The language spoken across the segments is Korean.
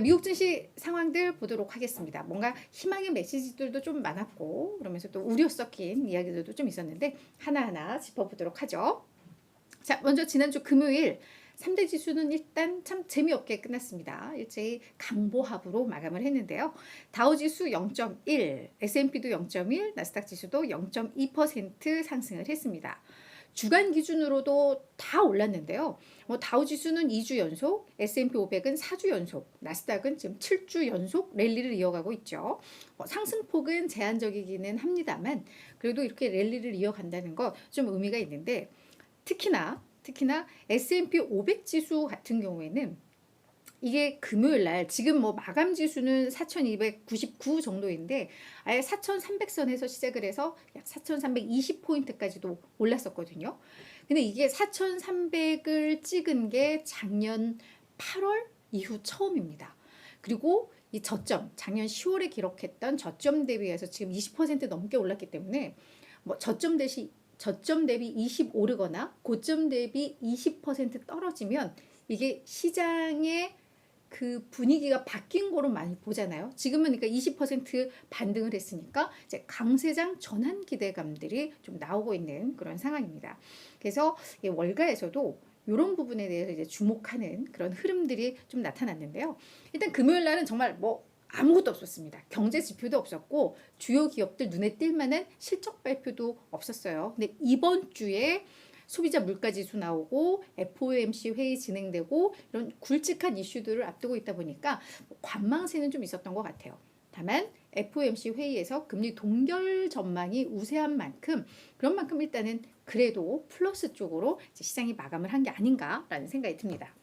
미국 증시 상황들 보도록 하겠습니다. 뭔가 희망의 메시지들도 좀 많았고 그러면서 또 우려 섞인 이야기들도 좀 있었는데 하나하나 짚어보도록 하죠. 자, 먼저 지난주 금요일 3대 지수는 일단 참 재미없게 끝났습니다. 일제히 강보합으로 마감을 했는데요. 다우지수 0.1, S&P도 0.1, 나스닥 지수도 0.2% 상승을 했습니다. 주간 기준으로도 다 올랐는데요. 다우지수는 2주 연속, S&P 500은 4주 연속, 나스닥은 지금 7주 연속 랠리를 이어가고 있죠. 상승폭은 제한적이기는 합니다만 그래도 이렇게 랠리를 이어간다는 거 좀 의미가 있는데 특히나 S&P 500 지수 같은 경우에는 이게 금요일 날 지금 마감 지수는 4,299 정도인데 아예 4,300선에서 시작을 해서 약 4,320포인트까지도 올랐었거든요. 근데 이게 4,300을 찍은 게 작년 8월 이후 처음입니다. 그리고 이 저점, 작년 10월에 기록했던 저점 대비해서 지금 20% 넘게 올랐기 때문에 저점 대비 20 오르거나 고점 대비 20% 떨어지면 이게 시장의 그 분위기가 바뀐 거로 많이 보잖아요. 지금은 그러니까 20% 반등을 했으니까 이제 강세장 전환 기대감들이 좀 나오고 있는 그런 상황입니다. 그래서 월가에서도 이런 부분에 대해서 이제 주목하는 그런 흐름들이 좀 나타났는데요. 일단 금요일 날은 정말 아무것도 없었습니다. 경제 지표도 없었고 주요 기업들 눈에 띌 만한 실적 발표도 없었어요. 근데 이번 주에 소비자 물가지수 나오고 FOMC 회의 진행되고 이런 굵직한 이슈들을 앞두고 있다 보니까 관망세는 좀 있었던 것 같아요. 다만 FOMC 회의에서 금리 동결 전망이 우세한 만큼 그런 만큼 일단은 그래도 플러스 쪽으로 시장이 마감을 한 게 아닌가라는 생각이 듭니다.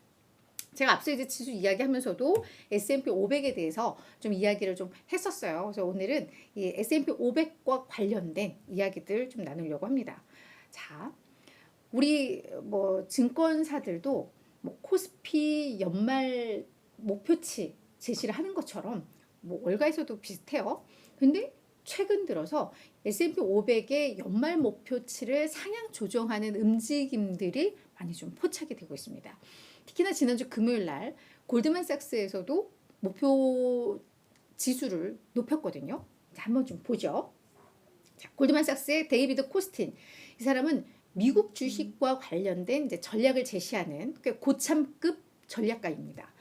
제가 앞서 이제 지수 이야기하면서도 S&P 500에 대해서 좀 이야기를 좀 했었어요. 그래서 오늘은 이 S&P 500과 관련된 이야기들 좀 나누려고 합니다. 자, 우리 증권사들도 코스피 연말 목표치 제시를 하는 것처럼 월가에서도 비슷해요. 근데 최근 들어서 S&P 500의 연말 목표치를 상향 조정하는 움직임들이 많이 좀 포착이 되고 있습니다. 특히나 지난주 금요일 날 골드만삭스에서도 목표 지수를 높였거든요. 자, 한번 좀 보죠. 자, 골드만삭스의 데이비드 코스틴, 이 사람은 미국 주식과 관련된 이제 전략을 제시하는 고참급 전략가입니다.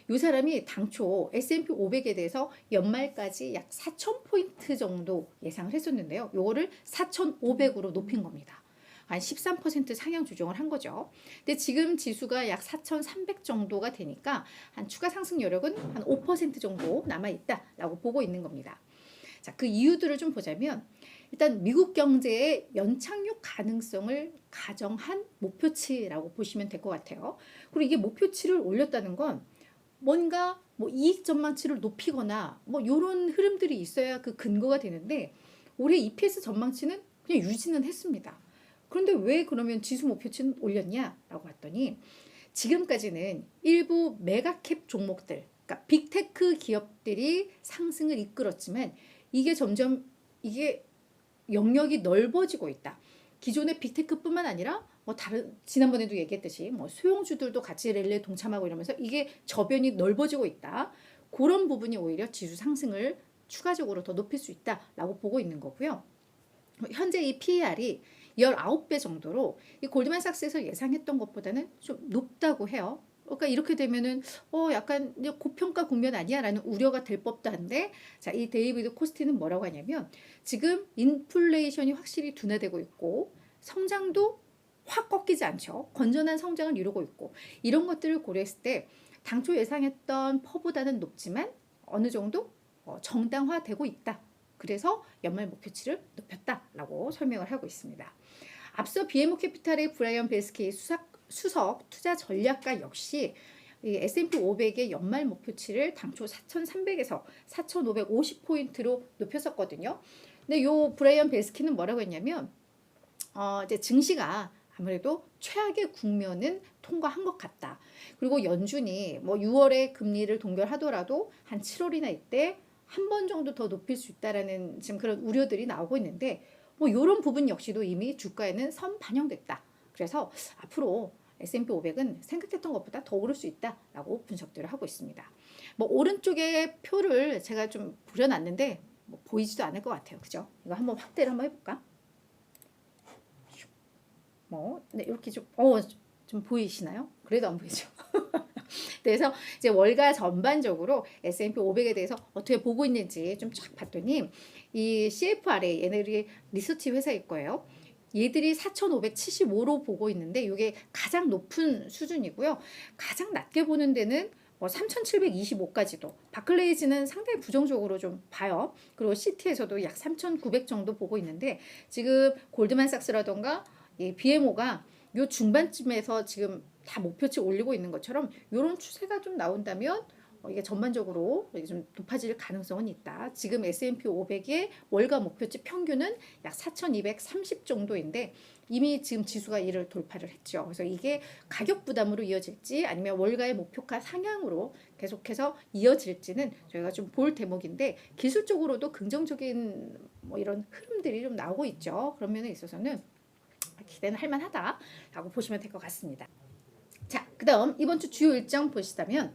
이 사람이 당초 S&P 500에 대해서 연말까지 약 4,000포인트 정도 예상을 했었는데요. 요거를 4,500으로 높인 겁니다. 한 13% 상향 조정을 한 거죠. 근데 지금 지수가 약 4,300 정도가 되니까 한 추가 상승 여력은 한 5% 정도 남아있다라고 보고 있는 겁니다. 자, 그 이유들을 좀 보자면 일단 미국 경제의 연착륙 가능성을 가정한 목표치라고 보시면 될 것 같아요. 그리고 이게 목표치를 올렸다는 건 뭔가 이익 전망치를 높이거나 이런 흐름들이 있어야 그 근거가 되는데 올해 EPS 전망치는 그냥 유지는 했습니다. 그런데 왜 그러면 지수 목표치는 올렸냐라고 봤더니 지금까지는 일부 메가캡 종목들, 그러니까 빅테크 기업들이 상승을 이끌었지만 이게 점점 영역이 넓어지고 있다. 기존의 빅테크뿐만 아니라 다른 지난번에도 얘기했듯이 소형주들도 같이 랠리에 동참하고 이러면서 이게 저변이 넓어지고 있다. 그런 부분이 오히려 지수 상승을 추가적으로 더 높일 수 있다라고 보고 있는 거고요. 현재 이 PER이 19배 정도로 이 골드만삭스에서 예상했던 것보다는 좀 높다고 해요. 그러니까 이렇게 되면은 약간 고평가 국면 아니야라는 우려가 될 법도 한데, 자, 이 데이비드 코스틴은 뭐라고 하냐면 지금 인플레이션이 확실히 둔화되고 있고 성장도 확 꺾이지 않죠. 건전한 성장을 이루고 있고 이런 것들을 고려했을 때 당초 예상했던 퍼보다는 높지만 어느 정도 정당화되고 있다. 그래서 연말 목표치를 높였다라고 설명을 하고 있습니다. 앞서 BMO 캐피탈의 브라이언 벨스키 수석 투자 전략가 역시 이 S&P 500의 연말 목표치를 당초 4,300에서 4,550포인트로 높였었거든요. 근데 요 브라이언 벨스키는 뭐라고 했냐면 이제 증시가 아무래도 최악의 국면은 통과한 것 같다. 그리고 연준이 6월에 금리를 동결하더라도 한 7월이나 이때 한 번 정도 더 높일 수 있다라는 지금 그런 우려들이 나오고 있는데 이런 부분 역시도 이미 주가에는 선 반영됐다. 그래서 앞으로 S&P 500은 생각했던 것보다 더 오를 수 있다라고 분석들을 하고 있습니다. 뭐 오른쪽에 표를 제가 좀 부려놨는데 뭐 보이지도 않을 것 같아요. 그죠? 이거 한번 확대를 한번 해볼까? 뭐, 네, 이렇게 좀 보이시나요? 그래도 안 보이죠? 그래서 이제 월가 전반적으로 S&P 500에 대해서 어떻게 보고 있는지 좀 쫙 봤더니 이 CFRA 얘네들이 리서치 회사일 거예요. 얘들이 4,575로 보고 있는데 이게 가장 높은 수준이고요. 가장 낮게 보는 데는 3,725까지도. 바클레이즈는 상당히 부정적으로 좀 봐요. 그리고 시티에서도 약 3,900 정도 보고 있는데 지금 골드만삭스라던가 BMO가 요 중반쯤에서 지금 다 목표치 올리고 있는 것처럼 이런 추세가 좀 나온다면 이게 전반적으로 이게 좀 높아질 가능성은 있다. 지금 S&P 500의 월가 목표치 평균은 약 4,230 정도인데 이미 지금 지수가 이를 돌파를 했죠. 그래서 이게 가격 부담으로 이어질지 아니면 월가의 목표가 상향으로 계속해서 이어질지는 저희가 좀 볼 대목인데 기술적으로도 긍정적인 뭐 이런 흐름들이 좀 나오고 있죠. 그런 면에 있어서는 기대는 할 만하다라고 보시면 될 것 같습니다. 자, 그다음 이번 주 주요 일정 보시다면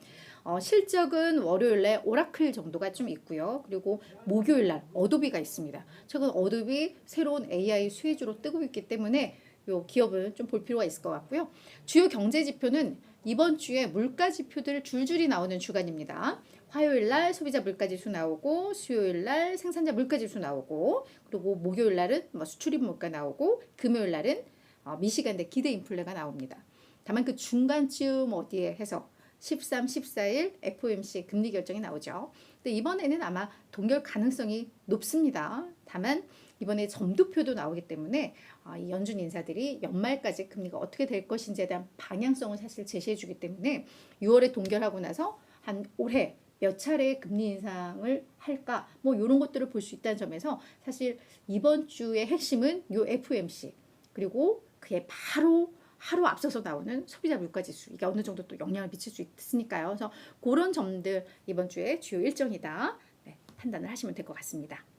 실적은 월요일에 오라클 정도가 좀 있고요. 그리고 목요일날 어도비가 있습니다. 최근 어도비 새로운 AI 수혜주로 뜨고 있기 때문에 요 기업을 좀 볼 필요가 있을 것 같고요. 주요 경제 지표는 이번 주에 물가 지표들 줄줄이 나오는 주간입니다. 화요일날 소비자 물가지수 나오고 수요일날 생산자 물가지수 나오고 그리고 목요일날은 수출입 물가 나오고 금요일날은 미시간대 기대 인플레가 나옵니다. 다만 그 중간쯤 어디에 해서 13, 14일 FOMC 금리 결정이 나오죠. 근데 이번에는 아마 동결 가능성이 높습니다. 다만 이번에 점도표도 나오기 때문에 이 연준 인사들이 연말까지 금리가 어떻게 될 것인지에 대한 방향성을 사실 제시해 주기 때문에 6월에 동결하고 나서 한 올해 몇 차례 금리 인상을 할까 뭐 이런 것들을 볼 수 있다는 점에서 사실 이번 주의 핵심은 요 FOMC 그리고 그에 바로 하루 앞서서 나오는 소비자 물가지수 이게 어느 정도 또 영향을 미칠 수 있으니까요. 그래서 그런 점들 이번 주에 주요 일정이다. 네, 판단을 하시면 될 것 같습니다.